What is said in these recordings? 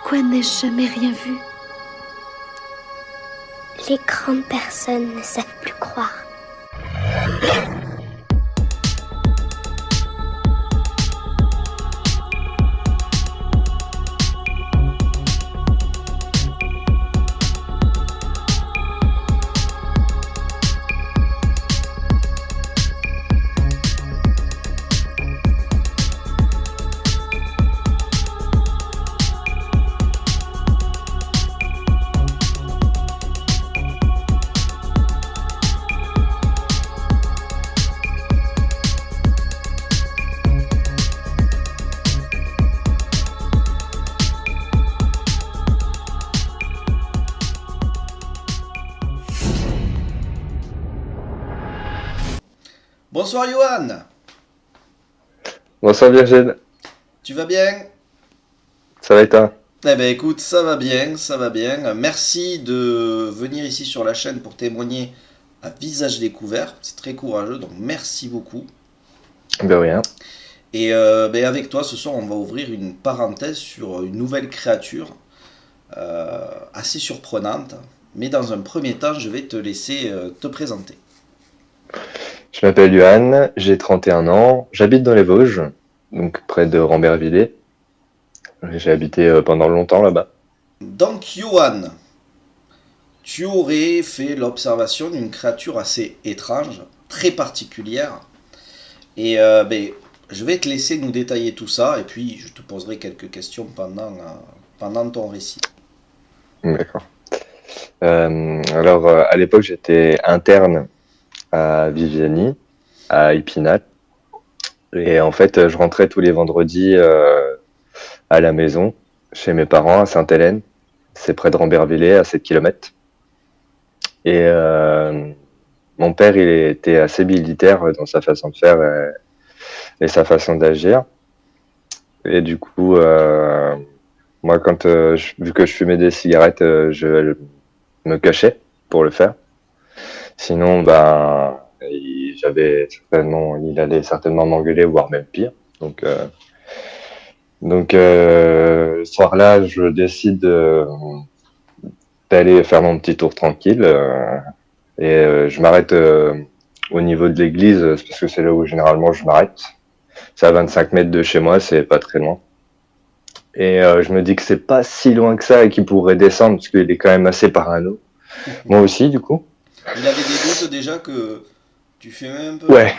Pourquoi n'ai-je jamais rien vu? Les grandes personnes ne savent plus croire. Bonsoir Johan, Bonsoir Virgile, tu vas bien? ça va et toi? Eh ben écoute, ça va bien, ça va bien. Merci de venir ici sur la chaîne pour témoigner à visage découvert. C'est très courageux, donc merci beaucoup. De rien. Et avec toi, ce soir, on va ouvrir une parenthèse sur une nouvelle créature assez surprenante. Mais dans un premier temps, je vais te laisser te présenter. Je m'appelle Johan, j'ai 31 ans, j'habite dans les Vosges, donc près de Rambervillers. J'ai habité pendant longtemps là-bas. Donc Johan, tu aurais fait l'observation d'une créature assez étrange, très particulière. Et je vais te laisser nous détailler tout ça, et puis je te poserai quelques questions pendant ton récit. D'accord. Alors, à l'époque, j'étais interne à Viviani, à Épinal. Et en fait, je rentrais tous les vendredis à la maison, chez mes parents, à Sainte-Hélène. C'est près de Rambervillers, à 7 km. Et mon père, il était assez militaire dans sa façon de faire et sa façon d'agir. Et du coup, moi, vu que je fumais des cigarettes, je me cachais pour le faire. Sinon, ben, il allait certainement m'engueuler, voire même pire. Donc, ce soir-là, je décide d'aller faire mon petit tour tranquille. Je m'arrête au niveau de l'église, parce que c'est là où généralement je m'arrête. C'est à 25 mètres de chez moi, c'est pas très loin. Et je me dis que c'est pas si loin que ça et qu'il pourrait descendre, parce qu'il est quand même assez parano. Moi aussi, du coup. Il avait des doutes déjà que tu fumais un peu? Ouais.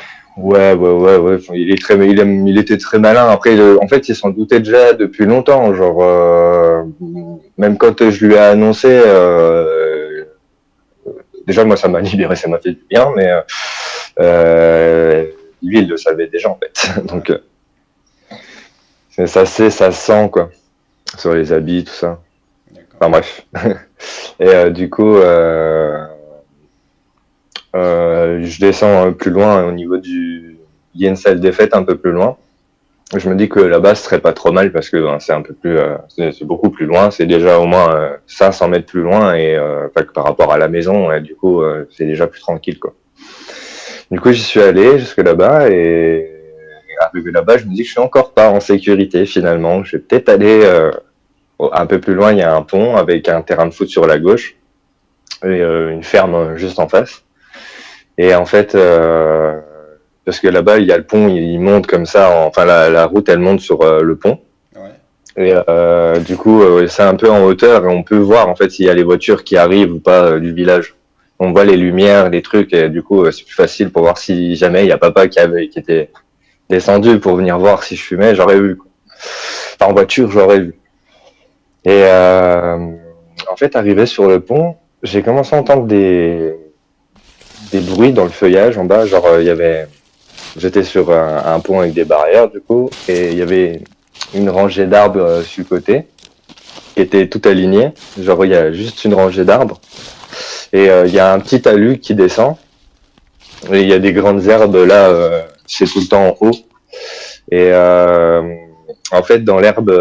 Il était très malin. Après, en fait, il s'en doutait déjà depuis longtemps. Genre, même quand je lui ai annoncé, déjà, moi, ça m'a libéré, ça m'a fait du bien, mais lui, il le savait déjà, en fait. Donc, ça se sent, quoi. Sur les habits, tout ça. D'accord. Enfin, bref. Et du coup, je descends plus loin au niveau il y a une salle des fêtes un peu plus loin. Je me dis que là-bas, ce serait pas trop mal parce que c'est un peu plus, c'est beaucoup plus loin. C'est déjà au moins 500 mètres plus loin et par rapport à la maison. Et du coup, c'est déjà plus tranquille, quoi. Du coup, j'y suis allé jusque là-bas et arrivé là-bas, je me dis que je suis encore pas en sécurité finalement. Je vais peut-être aller un peu plus loin. Il y a un pont avec un terrain de foot sur la gauche et une ferme juste en face. Et en fait, parce que là-bas, il y a le pont, il monte comme ça, enfin la route, elle monte sur le pont. Ouais. Et du coup, c'est un peu en hauteur et on peut voir en fait s'il y a les voitures qui arrivent ou pas du village. On voit les lumières, les trucs, et du coup, c'est plus facile pour voir si jamais il y a papa qui était descendu pour venir voir si je fumais, j'aurais vu, quoi. Enfin, en voiture, j'aurais vu. Et en fait, arrivé sur le pont, j'ai commencé à entendre des bruits dans le feuillage en bas. Genre, j'étais sur un pont avec des barrières, du coup, et il y avait une rangée d'arbres sur le côté qui était tout alignée. Genre, il y a juste une rangée d'arbres. Et il y a un petit talus qui descend. Et il y a des grandes herbes là, c'est tout le temps en haut. Et en fait, dans l'herbe,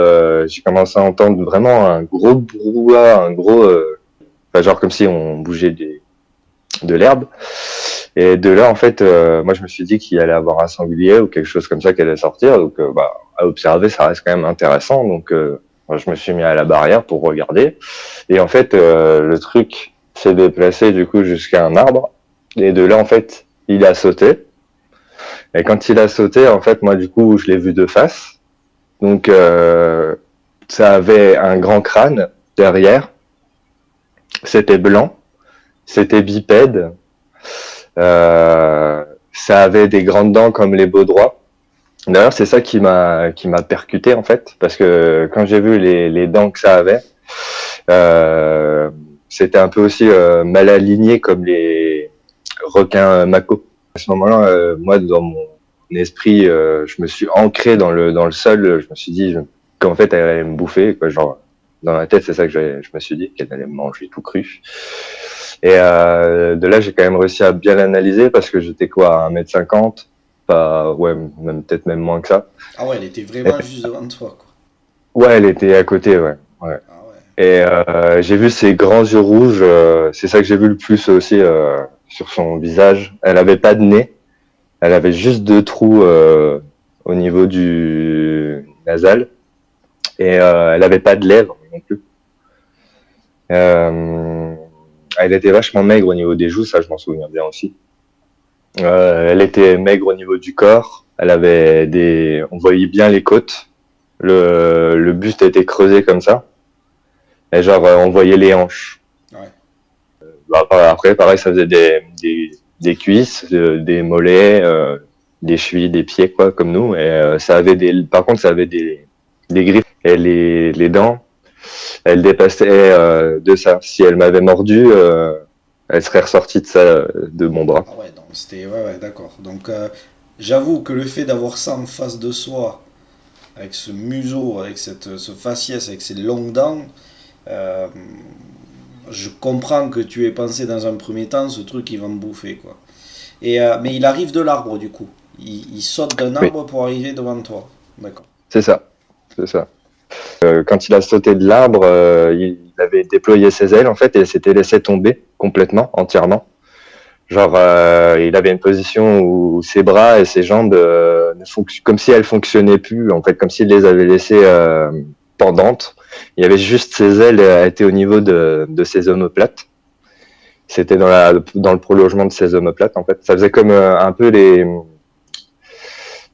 j'ai commencé à entendre vraiment un gros brouhaha, enfin, genre comme si on bougeait de l'herbe. Et de là, en fait, moi, je me suis dit qu'il allait avoir un sanglier ou quelque chose comme ça qui allait sortir. Donc, à observer, ça reste quand même intéressant. Donc, Alors, je me suis mis à la barrière pour regarder. Et en fait, le truc s'est déplacé du coup jusqu'à un arbre. Et de là, en fait, il a sauté. Et quand il a sauté, en fait, moi, du coup, je l'ai vu de face. Donc, ça avait un grand crâne derrière. C'était blanc. C'était bipède. Ça avait des grandes dents comme les Baudrois. D'ailleurs, c'est ça qui m'a percuté en fait, parce que quand j'ai vu les dents que ça avait, c'était un peu aussi mal aligné comme les requins mako. À ce moment-là, moi, dans mon esprit, je me suis ancré dans le sol. Je me suis dit qu'en fait, elle allait me bouffer, quoi. Genre, dans ma tête, c'est ça que je me suis dit, qu'elle allait me manger tout cru. Et de là, j'ai quand même réussi à bien l'analyser parce que j'étais quoi, à 1m50, pas, ouais, même peut-être même moins que ça. Ah ouais, elle était vraiment juste devant toi, quoi. Ouais, elle était à côté, ouais. Ouais. Ah ouais. Et j'ai vu ses grands yeux rouges, c'est ça que j'ai vu le plus aussi sur son visage. Elle avait pas de nez, elle avait juste 2 trous au niveau du nasal et elle avait pas de lèvres non plus. Elle était vachement maigre au niveau des joues, ça je m'en souviens bien aussi. Elle était maigre au niveau du corps, elle avait on voyait bien les côtes, le buste était creusé comme ça. Et genre, on voyait les hanches. Ouais. Bah, après, pareil, ça faisait des cuisses, des mollets, des chevilles, des pieds, quoi, comme nous. Et par contre, ça avait des griffes. Et les dents, elles dépassaient de ça. Si elle m'avait mordu, elle serait ressortie de mon bras. Ah ouais, donc c'était. Ouais, ouais, d'accord. Donc, j'avoue que le fait d'avoir ça en face de soi, avec ce museau, avec ce faciès, avec ces longues dents, euh, je comprends que tu aies pensé dans un premier temps, ce truc, il va me bouffer, quoi. Mais il arrive de l'arbre, du coup. Il saute d'un Oui, arbre pour arriver devant toi. D'accord. c'est ça. C'est ça. Quand il a sauté de l'arbre, il avait déployé ses ailes, en fait, et s'était laissé tomber complètement, entièrement. Genre, il avait une position où ses bras et ses jambes, comme si elles fonctionnaient plus, en fait, comme s'il les avait laissées pendantes. Il y avait juste ses ailes étaient au niveau de ses omoplates. C'était dans le prolongement de ses omoplates, en fait. Ça faisait comme un peu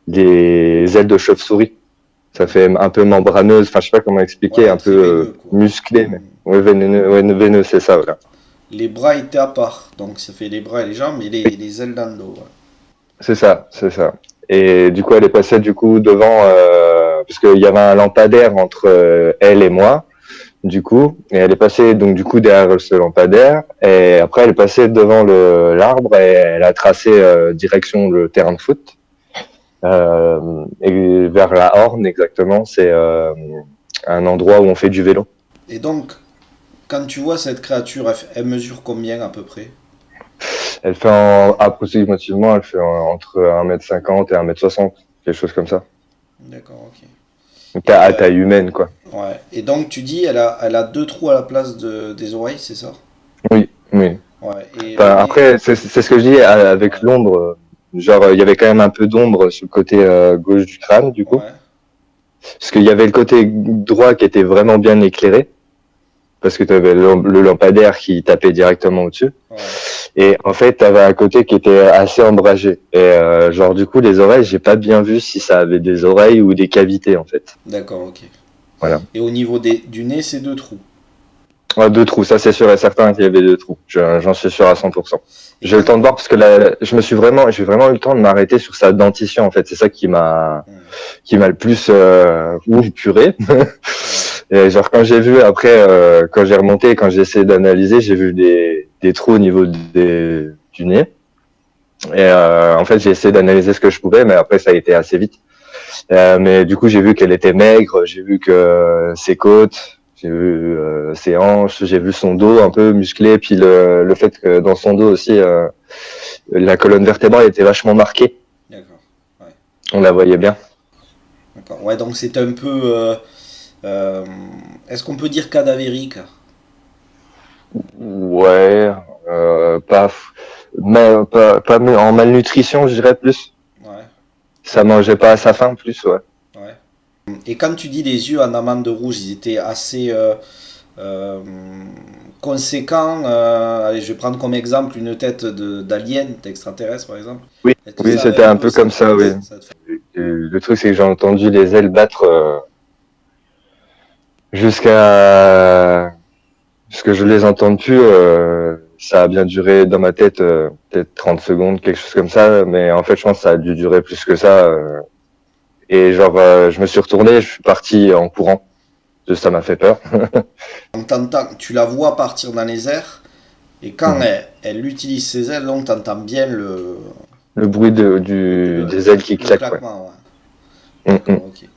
les ailes de chauve-souris. Ça fait un peu membraneuse, enfin, je sais pas comment expliquer, Ouais, un très peu veineux, quoi. musclé, mais ouais, veineux, c'est ça, voilà. Les bras étaient à part, donc ça fait les bras et les jambes et les ailes dans le dos. Ouais. C'est ça, c'est ça. Et du coup, elle est passée du coup devant, parce qu'il y avait un lampadaire entre elle et moi, du coup, et elle est passée donc du coup derrière ce lampadaire, et après elle est passée devant l'arbre et elle a tracé direction le terrain de foot, et vers la Horne exactement. C'est un endroit où on fait du vélo. Et donc, quand tu vois cette créature, elle mesure combien à peu près? Elle fait approximativement, elle fait entre 1m50 et 1m60, quelque chose comme ça. D'accord, ok. Donc Et, à taille humaine, quoi. ouais. Et donc tu dis, elle a 2 trous à la place des oreilles, c'est ça? Oui, oui. Ouais. Et le Enfin, nez? après, c'est ce que je dis avec Ouais. l'ombre. Genre, il y avait quand même un peu d'ombre sur le côté gauche du crâne, du coup. Ouais. Parce qu'il y avait le côté droit qui était vraiment bien éclairé. Parce que tu avais le lampadaire qui tapait directement au-dessus. Ouais. Et en fait, tu avais un côté qui était assez ombragé. Et genre, du coup, les oreilles, j'ai pas bien vu si ça avait des oreilles ou des cavités, en fait. D'accord, ok. Voilà. Et au niveau du nez, c'est 2 trous. Ouais, 2 trous, ça c'est sûr et certain qu'il y avait 2 trous. J'en suis sûr à 100%. Et J'ai eu le temps de voir parce que là, j'ai vraiment eu le temps de m'arrêter sur sa dentition, en fait. C'est ça qui m'a le plus, purée. Et genre, quand j'ai vu après, quand j'ai remonté, quand j'ai essayé d'analyser, j'ai vu des trous au niveau du nez. Et en fait, j'ai essayé d'analyser ce que je pouvais, mais après, ça a été assez vite. Mais du coup, j'ai vu qu'elle était maigre, j'ai vu que ses côtes, j'ai vu ses hanches, j'ai vu son dos un peu musclé, puis le fait que dans son dos aussi, la colonne vertébrale était vachement marquée. D'accord. Ouais. On la voyait bien. D'accord. Ouais, donc c'est un peu. Euh, est-ce qu'on peut dire cadavérique? Ouais, pas en malnutrition, je dirais plus. Ouais. Ça mangeait pas à sa faim, plus, ouais. Ouais. Et quand tu dis les yeux en amande rouge, ils étaient assez euh, conséquents. Allez, je vais prendre comme exemple une tête d'alien, d'extraterrestre par exemple. Oui, Est-ce que oui, ça avait c'était un un peu peu comme ça, oui. ça te fait- Le truc, c'est que j'ai entendu les ailes battre jusqu'à ce que je les entende plus. Ça a bien duré dans ma tête, peut-être 30 secondes, quelque chose comme ça. Mais en fait, je pense que ça a dû durer plus que ça. Et genre, je me suis retourné, je suis parti en courant. Ça m'a fait peur. Tu la vois partir dans les airs, et quand Mhm. elle utilise ses ailes, donc tu entends bien Le bruit des ailes qui le claquent, ouais. claquement. Ouais. Mhm. D'accord, ok.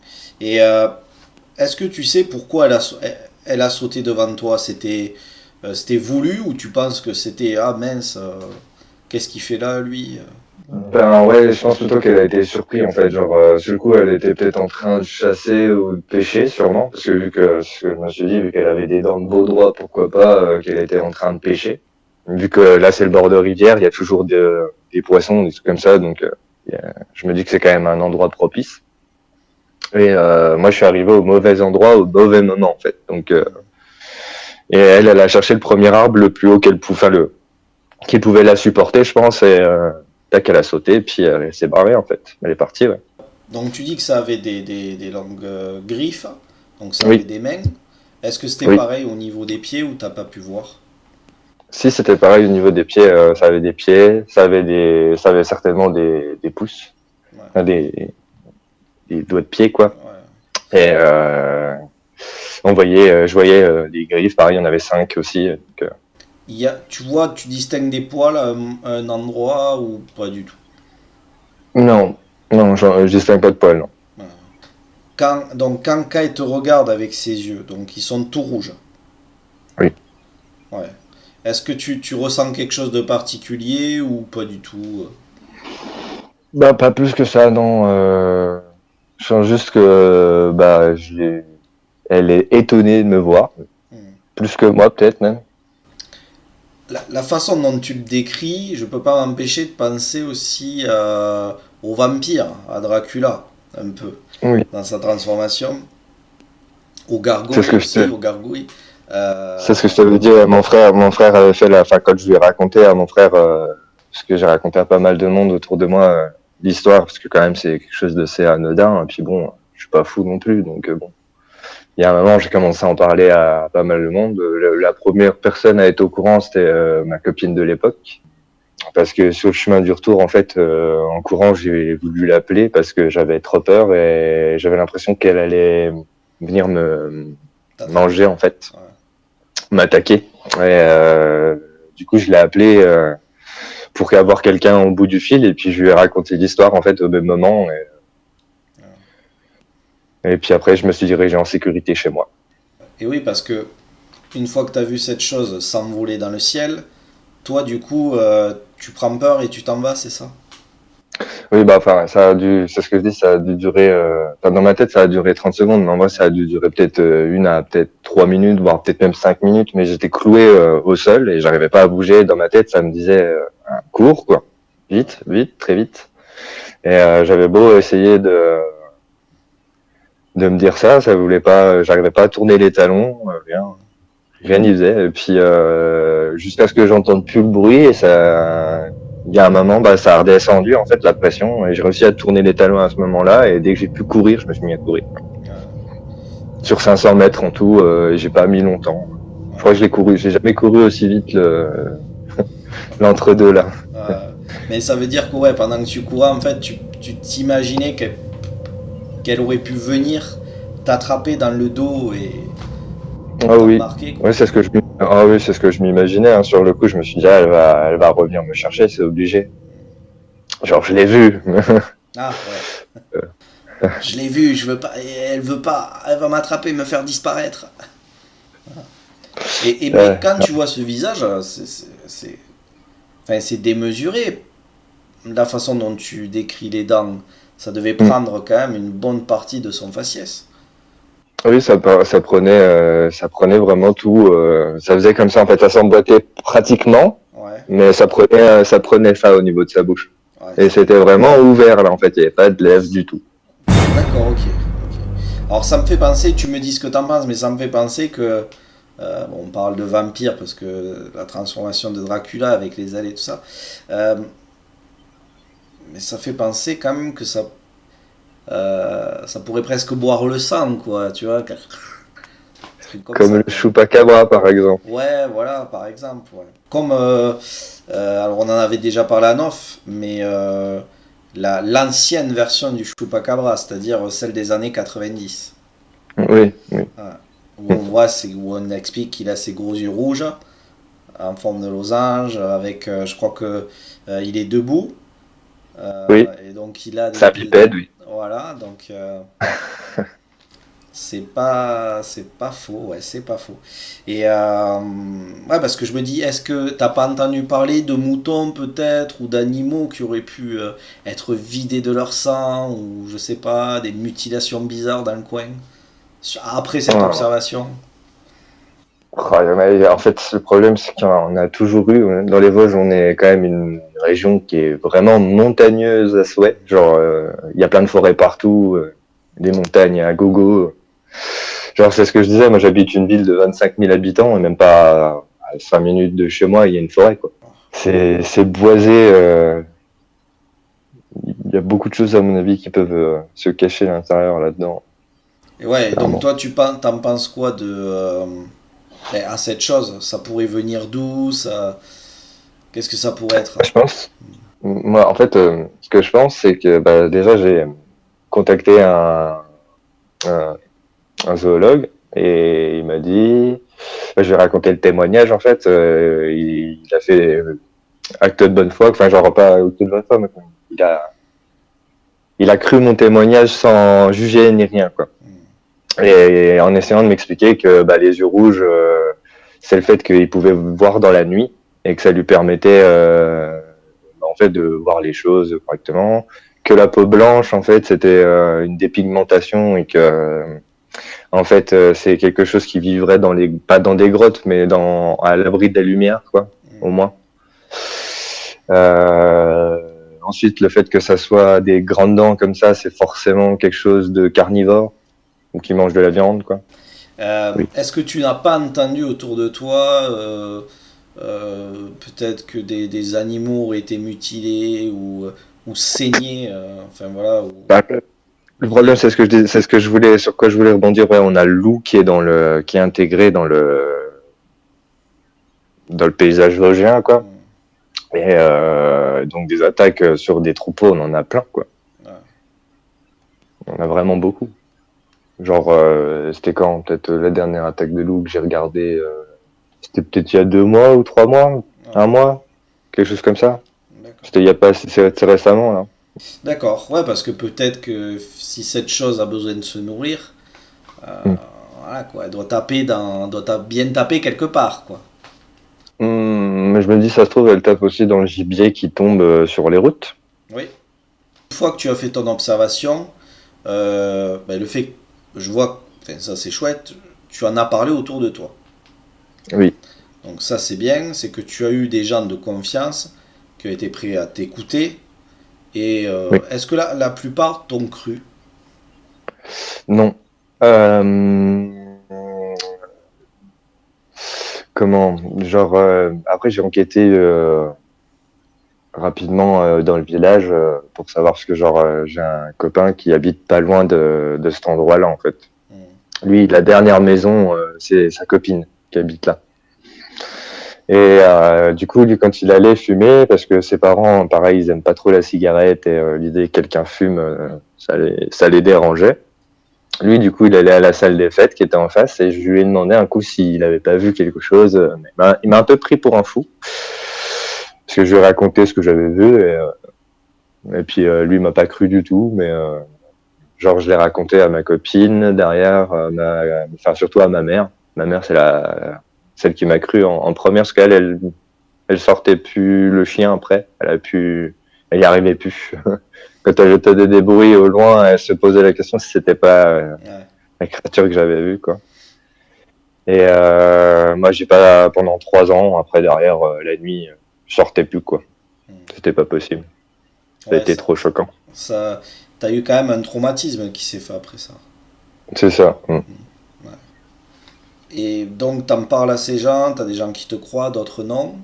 Et est-ce que tu sais pourquoi elle a sauté devant toi? C'était voulu, ou tu penses que c'était ah mince, qu'est-ce qu'il fait là lui? Ben ouais, je pense plutôt qu'elle a été surprise en fait. Genre, sur le coup, elle était peut-être en train de chasser ou de pêcher, sûrement. Parce que vu que, ce que je me suis dit, vu qu'elle avait des dents de beau droit, pourquoi pas qu'elle était en train de pêcher. Vu que là, c'est le bord de rivière, il y a toujours des poissons, des trucs comme ça. Donc, je me dis que c'est quand même un endroit propice. Et moi, je suis arrivé au mauvais endroit, au mauvais moment en fait. Donc, et elle a cherché le premier arbre le plus haut qu'elle pouvait, enfin, qui pouvait la supporter, je pense. Et tac, elle a sauté, puis elle s'est barrée en fait. Elle est partie, ouais. Donc tu dis que ça avait des longues griffes, donc ça avait Oui, des mains. Est-ce que c'était oui. pareil au niveau des pieds, ou t'as pas pu voir? Si c'était pareil au niveau des pieds, ça avait des pieds, ça avait certainement des pouces, Ouais, enfin, des doigts de pied quoi. ouais. Et je voyais les griffes, pareil, il y en avait 5 aussi. Donc, Tu vois, tu distingues des poils à un endroit ou pas du tout? non, non, je distingue pas de poils, non. Voilà. Donc quand Kai te regarde avec ses yeux, donc ils sont tout rouges. Oui. Ouais. Est-ce que tu ressens quelque chose de particulier ou pas du tout? Bah pas plus que ça, non. Je sens juste que elle est étonnée de me voir, Hmm. plus que moi peut-être même. La façon dont tu le décris, je peux pas m'empêcher de penser aussi au vampire, à Dracula, un peu, Oui. dans sa transformation, aux C'est ce gargoyles que je aussi, te, aux gargouilles. c'est ce que je t'avais dit. Mon frère avait fait enfin quand je lui ai raconté à mon frère, parce que j'ai raconté à pas mal de monde autour de moi l'histoire, parce que quand même c'est quelque chose de assez anodin. Et puis bon, je suis pas fou non plus, donc bon. Il y a un moment, j'ai commencé à en parler à pas mal de monde. La première personne à être au courant, c'était ma copine de l'époque. Parce que sur le chemin du retour, en fait, en courant, j'ai voulu l'appeler parce que j'avais trop peur et j'avais l'impression qu'elle allait venir me T'attraper. manger, en fait, Ouais. m'attaquer. Et du coup, je l'ai appelé pour avoir quelqu'un au bout du fil et puis je lui ai raconté l'histoire, en fait, au même moment. Et puis après, je me suis dirigé en sécurité chez moi. Et oui, parce que une fois que tu as vu cette chose s'envoler dans le ciel, toi, du coup, tu prends peur et tu t'en vas, c'est ça? Oui, bah, enfin, c'est ce que je dis, ça a dû durer, enfin, dans ma tête, ça a duré 30 secondes, mais en vrai, ça a dû durer peut-être 1 à peut-être 3 minutes, voire peut-être même 5 minutes, mais j'étais cloué au sol et j'arrivais pas à bouger. Dans ma tête, ça me disait, cours, quoi. Vite, vite, très vite. Et j'avais beau essayer de me dire ça, ça voulait pas, j'arrivais pas à tourner les talons, rien n'y faisait. Et puis, jusqu'à ce que j'entende plus le bruit et ça, il y a un moment, bah, ça a redescendu, en fait, la pression et j'ai réussi à tourner les talons à ce moment-là et dès que j'ai pu courir, je me suis mis à courir. Sur 500 mètres en tout, j'ai pas mis longtemps. Je crois que j'ai jamais couru aussi vite l'entre-deux là. Mais ça veut dire que ouais, pendant que tu courais, en fait, tu t'imaginais qu'elle aurait pu venir t'attraper dans le dos et Ah oui, t'embarquer, quoi. ouais, ah oui, c'est ce que je m'imaginais. Hein. Sur le coup, je me suis dit, ah, elle va revenir me chercher, c'est obligé. Genre, je l'ai vu. Ah ouais, je l'ai vue, je veux pas, elle veut pas, elle va m'attraper, me faire disparaître. Mais quand tu vois ce visage, enfin, c'est démesuré. La façon dont tu décris les dents, ça devait prendre quand même une bonne partie de son faciès. Oui, ça prenait vraiment tout. Ça faisait comme ça, en fait, ça s'emboîtait pratiquement, Ouais, mais ça prenait ça au niveau de sa bouche. ouais. Et c'était vraiment ouvert là, en fait, il n'y avait pas de lèvres du tout. D'accord, ok. Alors ça me fait penser, tu me dis ce que t'en penses, mais ça me fait penser que bon, on parle de vampire parce que la transformation de Dracula avec les ailes et tout ça, euh, mais ça fait penser quand même que ça pourrait presque boire le sang, quoi, tu vois, un truc comme Comme ça, le quoi. chupacabra, par exemple. Ouais, voilà, par exemple. Ouais. Comme, alors on en avait déjà parlé à Nof, mais l'ancienne version du Chupacabra, c'est-à-dire celle des années 90. Oui, oui. Voilà. Où on voit, où on explique qu'il a ses gros yeux rouges en forme de losange, avec, je crois que il est debout, Oui, et donc il a c'est un bipède, oui. voilà, donc c'est pas faux, ouais, c'est pas faux. Et ouais, parce que je me dis, est-ce que t'as pas entendu parler de moutons peut-être ou d'animaux qui auraient pu être vidés de leur sang ou je sais pas, des mutilations bizarres dans le coin après cette Ah. observation? Oh, en fait, le problème, c'est qu'on a toujours eu, dans les Vosges, on est quand même une région qui est vraiment montagneuse à souhait. Genre, il y a plein de forêts partout, des montagnes à gogo. Genre, c'est ce que je disais, moi j'habite une ville de 25 000 habitants et même pas à 5 minutes de chez moi, il y a une forêt, quoi. C'est boisé, il y a beaucoup de choses, à mon avis, qui peuvent se cacher à l'intérieur là-dedans, Et ouais, donc clairement. toi t'en penses quoi de à cette chose? Ça pourrait venir d'où? Ça, qu'est-ce que ça pourrait être? Je pense, moi, en fait, ce que je pense, c'est que bah, déjà, j'ai contacté un, un zoologue et il m'a dit, bah, je vais raconter le témoignage, en fait, il a fait acte de bonne foi, enfin, genre pas acte de bonne foi, mais il a, il a cru mon témoignage sans juger ni rien, quoi. Et en essayant de m'expliquer que bah, les yeux rouges, c'est le fait qu'il pouvait voir dans la nuit et que ça lui permettait en fait de voir les choses correctement. Que la peau blanche, en fait, c'était une dépigmentation et que en fait c'est quelque chose qui vivrait dans les pas dans des grottes, mais dans à l'abri de la lumière, quoi, au moins. Euh, Ensuite, le fait que ça soit des grandes dents comme ça, c'est forcément quelque chose de carnivore ou qui mange de la viande, quoi. Oui. Est-ce que tu n'as pas entendu autour de toi peut-être que des animaux auraient été mutilés ou saignés, enfin voilà, Bah, le ou problème, des... c'est ce que je dis, c'est ce que je voulais, sur quoi je voulais rebondir. Ouais, on a le loup qui est qui est intégré dans le paysage vosgien, quoi. Et donc des attaques sur des troupeaux, on en a plein, quoi. Ah, On a vraiment beaucoup. Genre, c'était quand peut-être la dernière attaque de loup que j'ai regardé. C'était peut-être il y a 2 mois ou 3 mois, ah, 1 mois, quelque chose comme ça. d'accord. C'était il y a pas, c'est récemment là. D'accord, ouais, parce que peut-être que si cette chose a besoin de se nourrir, Hmm. voilà quoi, elle doit taper bien taper quelque part, quoi. Mais je me dis, ça se trouve, elle tape aussi dans le gibier qui tombe sur les routes. Oui. Une fois que tu as fait ton observation, ben, le fait que je vois, enfin, ça c'est chouette, tu en as parlé autour de toi. Oui, Donc ça c'est bien, c'est que tu as eu des gens de confiance qui ont été prêts à t'écouter. Et oui. est-ce que la plupart t'ont cru? Non. Comment? Genre, après, j'ai enquêté rapidement dans le village pour savoir parce que, genre, j'ai un copain qui habite pas loin de cet endroit-là, en fait. Hmm. Lui, la dernière maison, c'est sa copine qui habite là. Et du coup, lui, quand il allait fumer, parce que ses parents, pareil, ils aiment pas trop la cigarette et l'idée que quelqu'un fume, ça les dérangeait. Lui, du coup, il allait à la salle des fêtes qui était en face et je lui ai demandé un coup s'il avait pas vu quelque chose. Mais il m'a un peu pris pour un fou parce que je lui ai raconté ce que j'avais vu et puis lui, il m'a pas cru du tout. Mais genre, je l'ai raconté à ma copine derrière, enfin surtout à ma mère. Ma mère, c'est celle qui m'a cru en première parce elle sortait plus le chien après. Elle y arrivait plus. Quand elle entendait des bruits au loin, elle se posait la question si c'était pas Ouais. la créature que j'avais vue, quoi. Et moi, j'ai pas pendant 3 ans. Après, derrière, la nuit, je sortais plus, quoi. Hmm. C'était pas possible. Ça a Ouais, été trop choquant. ça, t'as eu quand même un traumatisme qui s'est fait après ça. C'est ça. Mm. Ouais. Et donc, t'en parles à ces gens, t'as des gens qui te croient, d'autres non.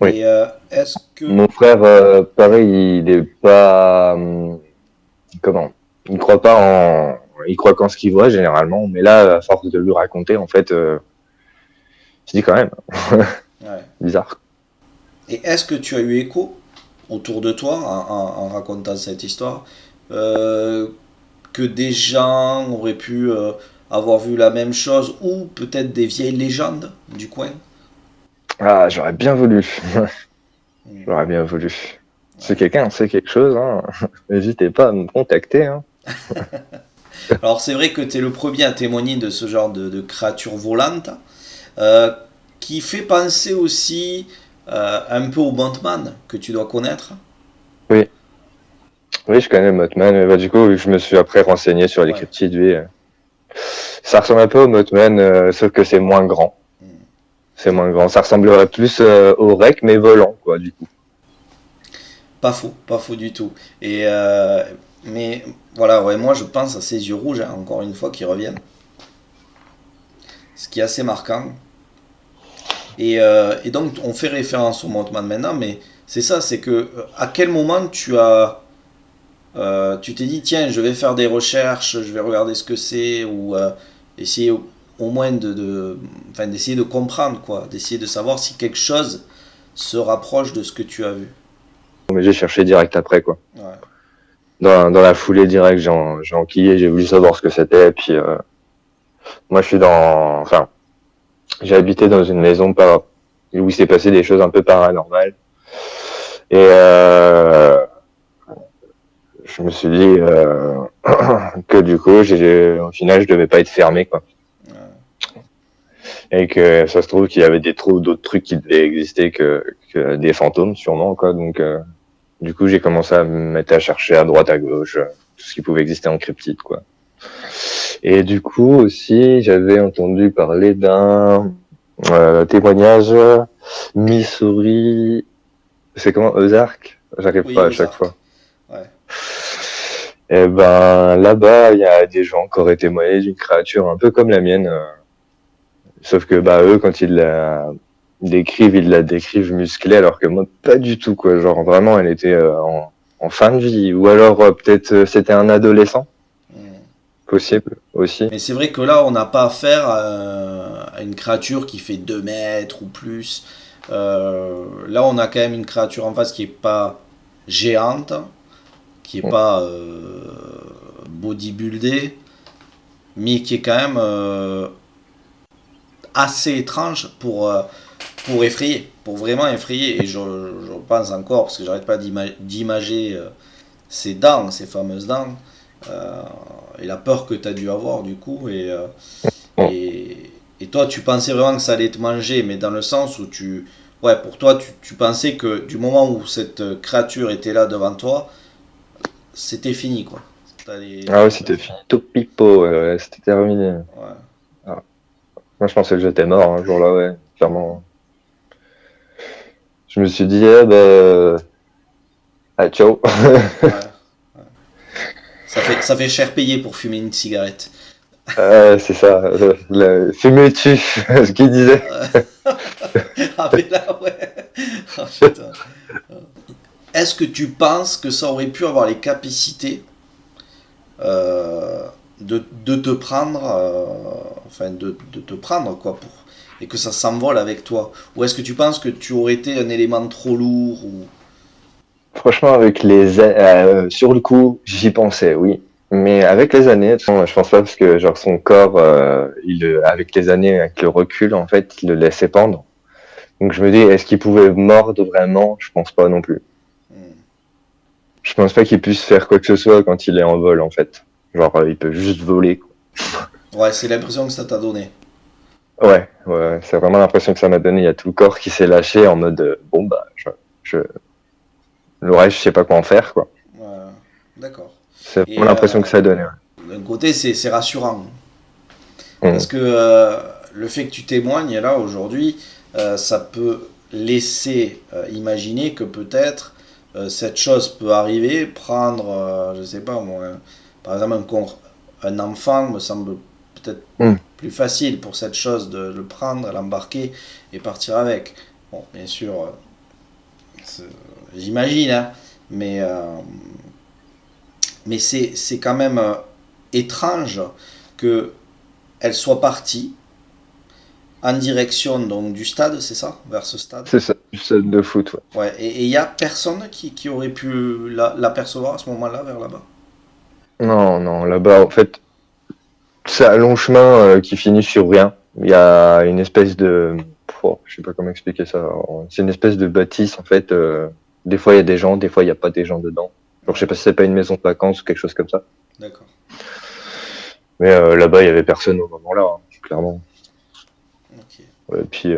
Oui. Et est-ce que... Mon frère, pareil, il est pas, comment? Il croit pas en, il croit qu'en ce qu'il voit généralement, mais là, à force de lui raconter, en fait, je dis quand même, Ouais. bizarre. Et est-ce que tu as eu écho autour de toi en racontant cette histoire euh, que des gens auraient pu avoir vu la même chose ou peut-être des vieilles légendes du coin? Ah, j'aurais bien voulu. Hmm. J'aurais bien voulu. Si Ouais. quelqu'un sait quelque chose, hein, n'hésitez pas à me contacter, hein. Alors c'est vrai que tu es le premier à témoigner de ce genre de créature volante euh, qui fait penser aussi un peu au Mothman que tu dois connaître. Oui, oui, je connais Mothman. Bah, du coup, je me suis après renseigné sur les Ouais. cryptides, oui. Ça ressemble un peu au Mothman, sauf que c'est moins grand. Hmm. C'est moins grand. Ça ressemblerait plus au rec, mais volant, quoi, du coup. Pas faux du tout. Et mais voilà, ouais, moi je pense à ces yeux rouges, hein, encore une fois, qui reviennent. Ce qui est assez marquant. Et donc on fait référence au Mothman maintenant, mais c'est ça, c'est que à quel moment tu t'es dit, tiens, je vais faire des recherches, je vais regarder ce que c'est, ou essayer au moins enfin, d'essayer de comprendre, quoi, d'essayer de savoir si quelque chose se rapproche de ce que tu as vu. Mais j'ai cherché direct après, quoi. Ouais. Dans la foulée directe, j'ai enquillé, j'ai voulu savoir ce que c'était. Puis moi, je suis dans, enfin, j'ai habité dans une maison où il s'est passé des choses un peu paranormales. Et je me suis dit que du coup, au final, je devais pas être fermé, quoi. Ouais. Et que ça se trouve qu'il y avait d'autres trucs qui devaient exister que des fantômes, sûrement, quoi. Donc, du coup, j'ai commencé à me mettre à chercher à droite, à gauche, tout ce qui pouvait exister en cryptide, quoi. Et du coup, aussi, j'avais entendu parler d'un témoignage Missouri. C'est comment? Ozark? J'arrive Oui, pas à aux chaque arcs. fois. Ouais. Et ben là-bas, il y a des gens qui auraient témoigné d'une créature un peu comme la mienne, sauf que bah eux, quand ils la décrivent musclée, alors que moi pas du tout quoi. Genre vraiment, elle était en fin de vie, ou alors peut-être c'était un adolescent, Mm. possible aussi. Mais c'est vrai que là, on n'a pas affaire à une créature qui fait 2 mètres ou plus. Là, on a quand même une créature en face qui est pas géante, qui est pas bodybuildée, mais qui est quand même assez étrange pour effrayer, pour vraiment effrayer. Et je pense encore, parce que j'arrête pas d'imager ces dents, ces fameuses dents, euh, et la peur que tu as dû avoir du coup. Bon. Et toi, tu pensais vraiment que ça allait te manger, mais dans le sens où ouais, pour toi, tu pensais que du moment où cette créature était là devant toi, c'était fini, quoi. Ah ouais, c'était fini. Tout pipo, ouais, c'était terminé. Ouais, Ah. Moi, je pensais que j'étais mort un jour là, ouais, clairement. Je me suis dit, eh ben, ah, ciao. ouais. Ça fait cher payer pour fumer une cigarette. C'est ça, fumer tue, ce qu'il disait. Ah, mais là, ouais. Ah, putain. Est-ce que tu penses que ça aurait pu avoir les capacités euh, de te prendre, enfin de te prendre quoi, et que ça s'envole avec toi? Ou est-ce que tu penses que tu aurais été un élément trop lourd ou... Franchement, sur le coup, j'y pensais, oui. Mais avec les années, je pense pas parce que genre son corps, avec les années, avec le recul, en fait, il le laissait pendre. Donc je me dis, est-ce qu'il pouvait mordre vraiment? Je pense pas non plus. Hmm. Je pense pas qu'il puisse faire quoi que ce soit quand il est en vol, en fait. Genre, il peut juste voler, quoi. Ouais, c'est l'impression que ça t'a donné. Ouais, ouais, c'est vraiment l'impression que ça m'a donné. Il y a tout le corps qui s'est lâché en mode, bon bah, je, le reste, je sais pas quoi en faire, quoi. Ouais, d'accord. C'est Et vraiment l'impression que ça donnait. d'un côté, c'est rassurant. Ouais. Parce que le fait que tu témoignes là aujourd'hui, ça peut laisser imaginer que peut-être cette chose peut arriver, prendre, je sais pas moi, par exemple un enfant me semble peut-être Mm. plus facile pour cette chose de le prendre, l'embarquer et partir avec. Bon, bien sûr, c'est- j'imagine, hein, mais, euh, mais c'est quand même étrange que elle soit partie en direction donc, du stade, c'est ça? Vers ce stade? C'est ça, du stade de foot, ouais. Ouais, et il y a personne qui aurait pu l'apercevoir à ce moment-là, vers là-bas? Non, non, là-bas, en fait, c'est un long chemin qui finit sur rien. Il y a une espèce de... je sais pas comment expliquer ça. C'est une espèce de bâtisse, en fait. Des fois, il y a des gens, des fois, il n'y a pas des gens dedans. Donc, je sais pas si c'est pas une maison de vacances ou quelque chose comme ça. D'accord. Mais là-bas, il y avait personne au moment-là, hein, clairement. Ok. Et puis,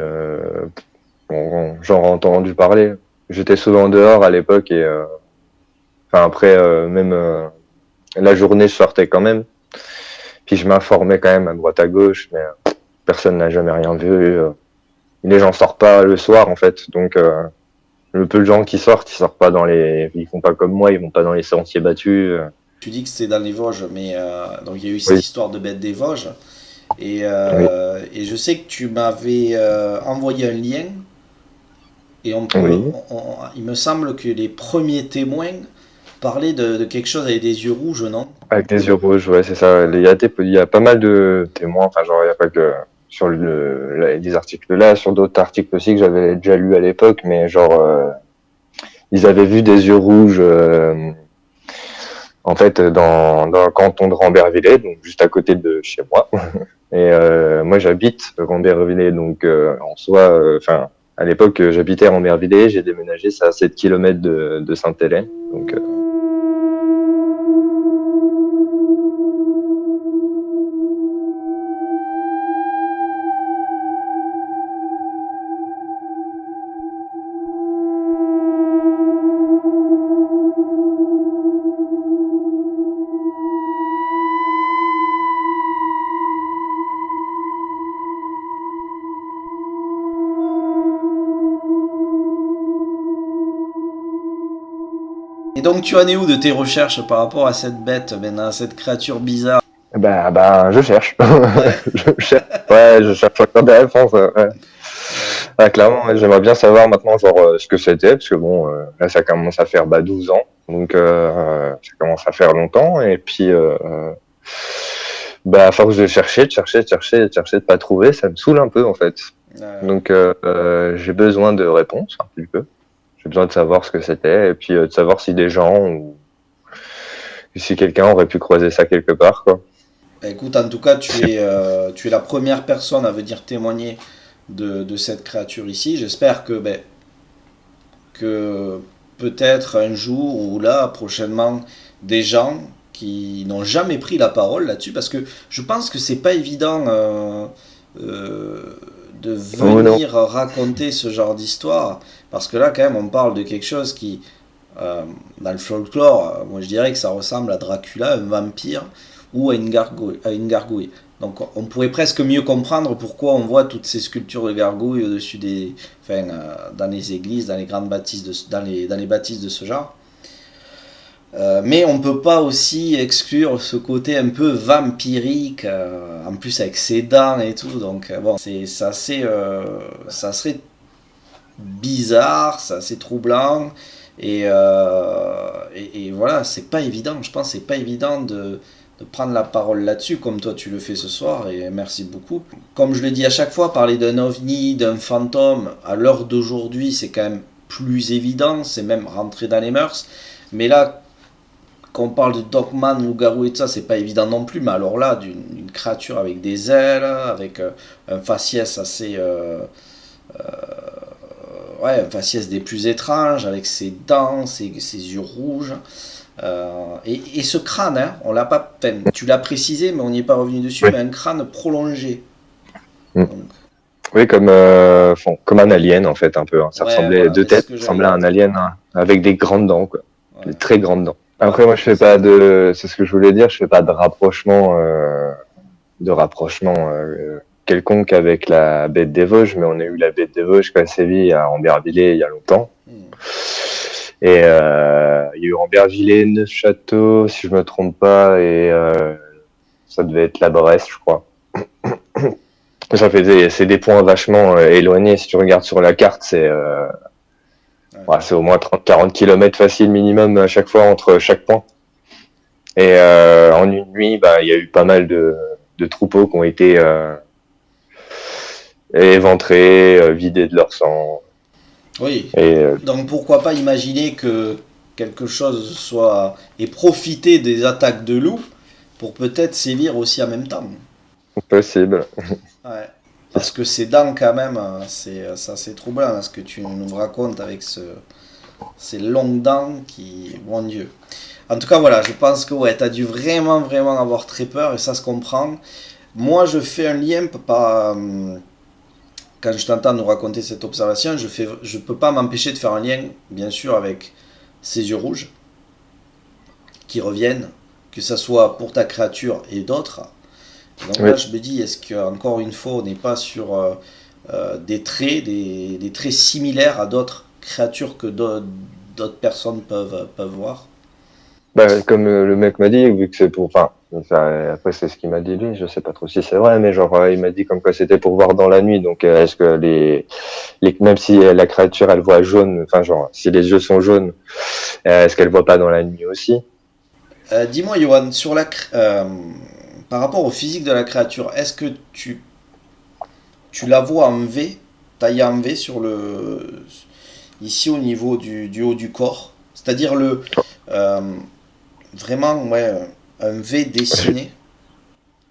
bon, j'en ai entendu parler. J'étais souvent dehors à l'époque et enfin après, même la journée, je sortais quand même. Puis je m'informais quand même à droite à gauche, mais personne n'a jamais rien vu. Les gens sortent pas le soir en fait, donc le peu de gens qui sortent, ils sortent pas ils font pas comme moi, ils vont pas dans les sentiers battus. Tu dis que c'était dans les Vosges, mais donc il y a eu cette Oui, histoire de bête des Vosges. oui, Et je sais que tu m'avais envoyé un lien. Et oui. il me semble que les premiers témoins parlaient de quelque chose avec des yeux rouges, non? Avec des yeux rouges, ouais, c'est ça. Il y a pas mal de témoins. Enfin, genre, il y a pas que sur les articles là, sur d'autres articles aussi que j'avais déjà lu à l'époque, mais genre, ils avaient vu des yeux rouges. En fait, dans le canton de Rambervillers, donc juste à côté de chez moi. Et moi, j'habite Rambervillers, donc en soi, enfin, à l'époque, j'habitais à Rambervillers, j'ai déménagé, c'est à 7 kilomètres de Sainte-Hélène. Donc, Et donc tu en es où de tes recherches par rapport à cette bête, à cette créature bizarre? je cherche. Ouais, Je cherche, ouais, je cherche encore des réponses. Ouais. ouais, Ah, clairement, ouais, j'aimerais bien savoir maintenant genre ce que c'était, parce que bon, là, ça commence à faire 12 ans, donc ça commence à faire longtemps, et puis à force de chercher, de pas trouver, ça me saoule un peu en fait. ouais. Donc j'ai besoin de réponses un petit peu. J'ai besoin de savoir ce que c'était, et puis de savoir si des gens ou si quelqu'un aurait pu croiser ça quelque part, quoi. Bah, écoute, en tout cas, tu es la première personne à venir témoigner de cette créature ici. J'espère que peut-être un jour ou là, prochainement, des gens qui n'ont jamais pris la parole là-dessus, parce que je pense que c'est pas évident euh, de Oh non. venir raconter ce genre d'histoire, parce que là, quand même, on parle de quelque chose qui, dans le folklore, moi je dirais que ça ressemble à Dracula, un vampire, ou à une gargouille. Donc on pourrait presque mieux comprendre pourquoi on voit toutes ces sculptures de gargouilles au-dessus enfin, dans les églises, dans les grandes bâtisses, dans les bâtisses de ce genre. Mais on ne peut pas aussi exclure ce côté un peu vampirique, en plus avec ses dents et tout. Donc bon, c'est assez, ça serait bizarre, c'est assez troublant. Et voilà, c'est pas évident. Je pense que c'est pas évident de prendre la parole là-dessus, comme toi tu le fais ce soir, et merci beaucoup. Comme je le dis à chaque fois, parler d'un ovni, d'un fantôme, à l'heure d'aujourd'hui, c'est quand même plus évident, c'est même rentré dans les mœurs. Mais là, quand on parle de Dogman, loup-garou et tout ça, c'est pas évident non plus. Mais alors là, d'une créature avec des ailes, avec un faciès assez. Ouais, un faciès des plus étranges, avec ses dents, ses yeux rouges. Et ce crâne, hein, on l'a pas, enfin, tu l'as précisé, mais on n'y est pas revenu dessus, Oui. mais un crâne prolongé. Mm. Donc, Oui, comme un alien en fait un peu. Hein. Ça ouais, ressemblait voilà, deux ben, c'est ce têtes, que ça j'allais ressemblait à dire. un alien hein, avec des grandes dents, quoi, des Ouais, très grandes dents. ouais, Après, moi, je fais c'est pas ça. de, c'est ce que je voulais dire, je fais pas de rapprochement quelconque avec la bête des Vosges, mais on a eu la bête des Vosges quand elle sévit à Ambervillers il y a longtemps. Hmm. Et il y a eu Ambervillers, Neufchâteau, si je me trompe pas, et Ça devait être la Bresse, je crois. C'est des points vachement éloignés. Si tu regardes sur la carte, c'est au moins 30-40 km facile minimum à chaque fois entre chaque point. Et en une nuit, il y a eu pas mal de troupeaux qui ont été éventrés, vidés de leur sang. Oui. Et Donc pourquoi pas imaginer que quelque chose et profiter des attaques de loups pour peut-être sévir aussi en même temps. possible. Ouais. Parce que ces dents quand même, c'est troublant ce que tu nous racontes avec ces longues dents qui, mon Dieu. En tout cas voilà, je pense que ouais, t'as dû vraiment vraiment avoir très peur et ça se comprend. Moi je fais un lien, quand je t'entends nous raconter cette observation, je peux pas m'empêcher de faire un lien, bien sûr, avec ces yeux rouges qui reviennent, que ce soit pour ta créature et d'autres. Donc Oui. là, je me dis, est-ce qu'encore une fois, on n'est pas sur des traits, des traits similaires à d'autres créatures que d'autres personnes peuvent voir. Comme le mec m'a dit, vu que c'est pour, enfin, après c'est ce qu'il m'a dit lui, je sais pas trop si c'est vrai, mais genre il m'a dit comme quoi c'était pour voir dans la nuit. Donc est-ce que même si la créature elle voit jaune, enfin genre si les yeux sont jaunes, est-ce qu'elle voit pas dans la nuit aussi? Dis-moi, Johan, par rapport au physique de la créature, est-ce que tu la vois en V, taillée en V ici au niveau du haut du corps? C'est-à-dire euh, vraiment, ouais, un V dessiné.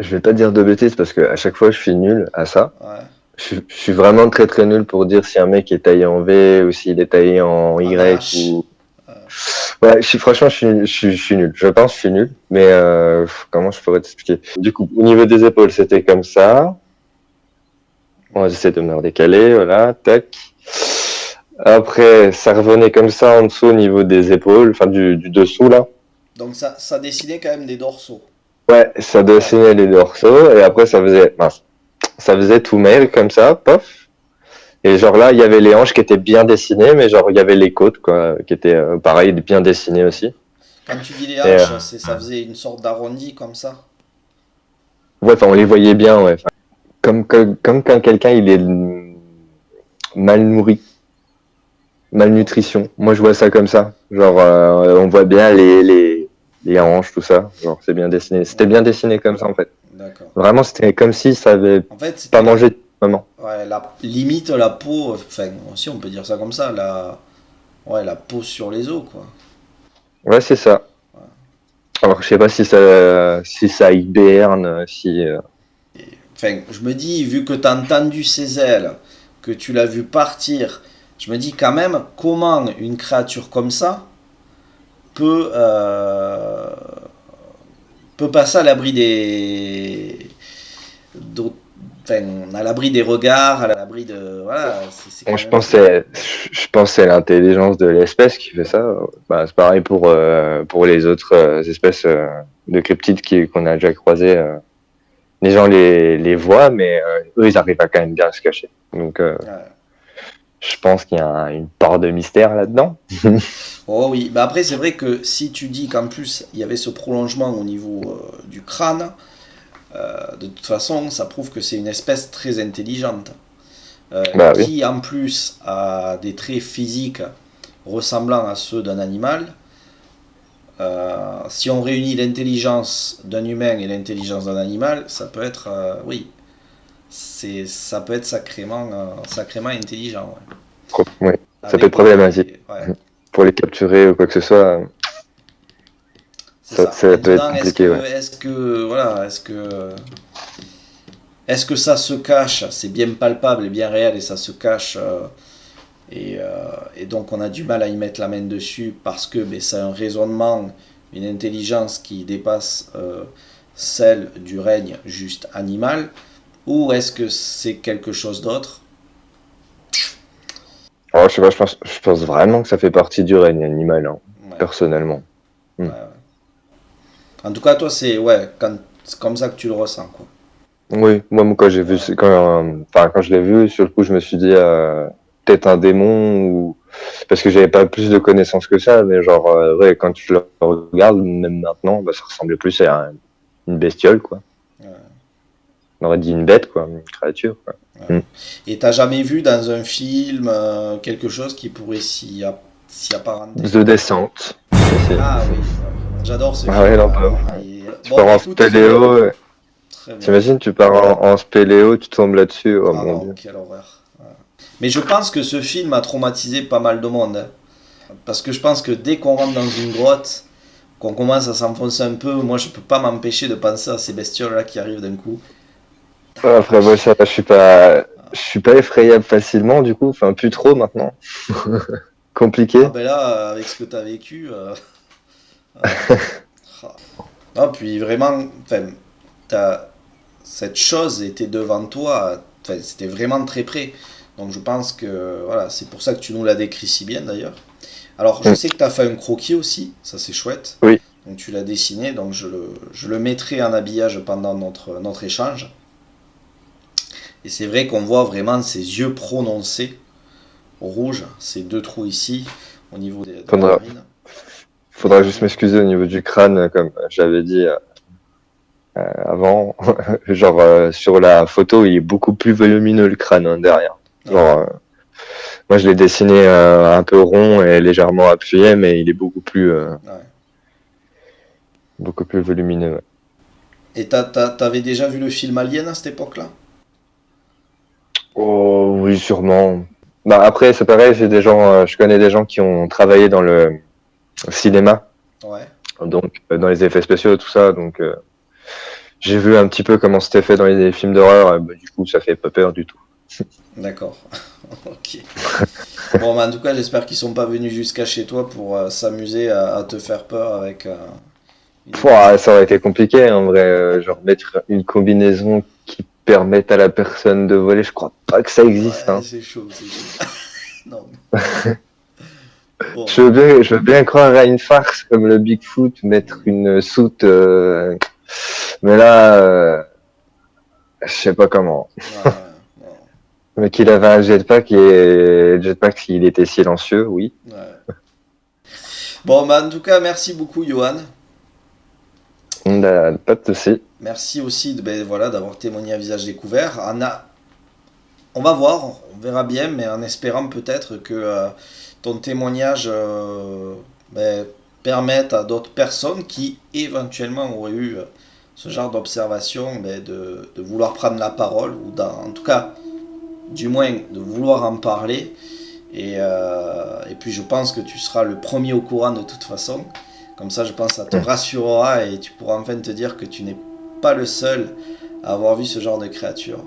Je vais pas dire de bêtises parce que à chaque fois je suis nul à ça. Ouais. Je suis vraiment très très nul pour dire si un mec est taillé en V ou s'il est taillé en En Y H. ou. Ouais, franchement, je suis nul. Je pense que je suis nul. Mais comment je pourrais t'expliquer? Du coup, au niveau des épaules, c'était comme ça. Bon, j'essaie de me redécaler, voilà, tac. Après, ça revenait comme ça en dessous au niveau des épaules, enfin du dessous là. Donc ça dessinait quand même des dorsaux. Ouais, ça Ouais. dessinait les dorsaux et après ça faisait tout maigre comme ça, pof. Et genre là, il y avait les hanches qui étaient bien dessinées, mais genre il y avait les côtes quoi, qui étaient pareil bien dessinées aussi. Quand tu dis les Et hanches, ça faisait une sorte d'arrondi comme ça. ouais, enfin, on les voyait bien, ouais. Enfin, comme quand quelqu'un il est mal nourri, malnutrition. Moi, je vois ça comme ça. Genre, on voit bien les hanches, tout ça. Genre, c'est bien dessiné. C'était bien dessiné comme ça, en fait. D'accord. Vraiment, c'était comme si ça avait En fait, pas c'était mangé de maman. ouais, limite la peau, enfin, aussi on peut dire ça comme ça, ouais, la peau sur les os, quoi. Ouais, c'est ça. Alors, je sais pas si ça hiberne, si. Enfin, je me dis, vu que tu as entendu ses ailes, que tu l'as vu partir, je me dis quand même, comment une créature comme ça peut, euh, peut passer à l'abri d'autres- enfin, à l'abri des regards, à l'abri de... Voilà, c'est Bon, quand même fou. je pense que c'est l'intelligence de l'espèce qui fait ça. Bah, c'est pareil pour les autres espèces de cryptides qu'on a déjà croisées. Les gens les voient, mais eux, ils arrivent à quand même bien se cacher. Donc, Ouais. je pense qu'il y a une part de mystère là-dedans. Oh oui, bah après c'est vrai que si tu dis qu'en plus il y avait ce prolongement au niveau du crâne, de toute façon ça prouve que c'est une espèce très intelligente, Bah oui. qui en plus a des traits physiques ressemblant à ceux d'un animal. Si on réunit l'intelligence d'un humain et l'intelligence d'un animal, ça peut être, oui, ça peut être sacrément intelligent. Ouais. Oui. Ça peut Avec être problématique. ouais, Pour les capturer ou quoi que ce soit, c'est ça. ça peut être Maintenant, compliqué, ouais. est-ce que ça se cache, c'est bien palpable et bien réel et ça se cache et donc on a du mal à y mettre la main dessus parce que ben, c'est un raisonnement, une intelligence qui dépasse celle du règne juste animal ou est-ce que c'est quelque chose d'autre? Alors, je sais pas, je pense vraiment que ça fait partie du règne animal, hein, Ouais, personnellement. ouais, Hmm. ouais. En tout cas, toi, c'est comme ça que tu le ressens, quoi. Oui, moi, quand j'ai vu, Ouais, quand je l'ai vu, sur le coup, je me suis dit, peut-être un démon ou, parce que j'avais pas plus de connaissances que ça, mais genre, ouais, quand tu le regardes, même maintenant, bah, ça ressemble plus à une bestiole, quoi. On aurait dit une bête, quoi, une créature, quoi. Et t'as jamais vu dans un film quelque chose qui pourrait s'y apparenter? The Descent. Ah oui, j'adore ce Ah film. ouais, non, pas. Et, Tu bon, pars en écoute, spéléo, très bien. t'imagines, tu pars en spéléo, tu tombes là-dessus, oh Ah mon non, dieu. quelle horreur. Ouais. Mais je pense que ce film a traumatisé pas mal de monde, hein. Parce que je pense que dès qu'on rentre dans une grotte, qu'on commence à s'enfoncer un peu, moi je peux pas m'empêcher de penser à ces bestioles-là qui arrivent d'un coup. Après, moi, ça, je suis pas effrayable facilement, du coup, enfin, plus trop maintenant. Compliqué. Ah ben là, avec ce que t'as vécu... ah. Ah, puis vraiment, enfin, cette chose était devant toi, enfin, c'était vraiment très près. Donc je pense que voilà, c'est pour ça que tu nous l'as décrit si bien d'ailleurs. Alors je sais que tu as fait un croquis aussi, ça c'est chouette. Oui. Donc tu l'as dessiné, donc je le mettrai en habillage pendant notre échange. Et c'est vrai qu'on voit vraiment ses yeux prononcés, rouges, ces deux trous ici, au niveau de la narine. Faudra juste m'excuser au niveau du crâne, comme j'avais dit avant. Genre, sur la photo, il est beaucoup plus volumineux le crâne, hein, derrière. Genre, moi, je l'ai dessiné un peu rond et légèrement appuyé, mais il est beaucoup plus volumineux. Ouais. Et t'avais déjà vu le film Alien à cette époque-là? Oh oui, sûrement. Bah après, c'est pareil, j'ai des gens, je connais des gens qui ont travaillé dans le cinéma, Ouais. donc dans les effets spéciaux, tout ça. Donc j'ai vu un petit peu comment c'était fait dans les films d'horreur. Bah, du coup, ça fait pas peur du tout. D'accord. Ok. Bon, bah, en tout cas, j'espère qu'ils sont pas venus jusqu'à chez toi pour s'amuser à te faire peur avec une... Pouah, ça aurait été compliqué en vrai, genre mettre une combinaison qui permette à la personne de voler. Je crois pas que ça existe. Ouais, Hein. c'est chaud, c'est chaud. Non. Bon, Je veux bien croire à une farce comme le Bigfoot, mettre une soute, mais là, je sais pas comment. ouais, non, Mais qu'il avait un jetpack et le jetpack, il était silencieux, oui. ouais. Bon, bah, en tout cas, merci beaucoup, Johan. Pas de souci. Merci aussi ben, voilà, d'avoir témoigné à visage découvert. On va voir, on verra bien, mais en espérant peut-être que ton témoignage ben, permette à d'autres personnes qui éventuellement auraient eu ce genre d'observation ben, de vouloir prendre la parole, ou en tout cas, du moins, de vouloir en parler. Et puis je pense que tu seras le premier au courant de toute façon. Comme ça, je pense que ça te rassurera et tu pourras enfin te dire que tu n'es pas le seul à avoir vu ce genre de créature.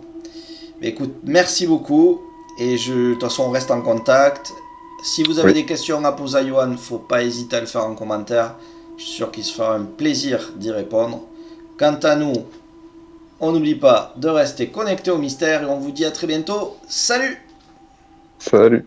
Mais écoute, merci beaucoup. Et de toute façon, on reste en contact. Si vous avez des questions à poser à Johan, faut pas hésiter à le faire en commentaire. Je suis sûr qu'il se fera un plaisir d'y répondre. Quant à nous, on n'oublie pas de rester connecté au mystère et on vous dit à très bientôt. Salut! Salut!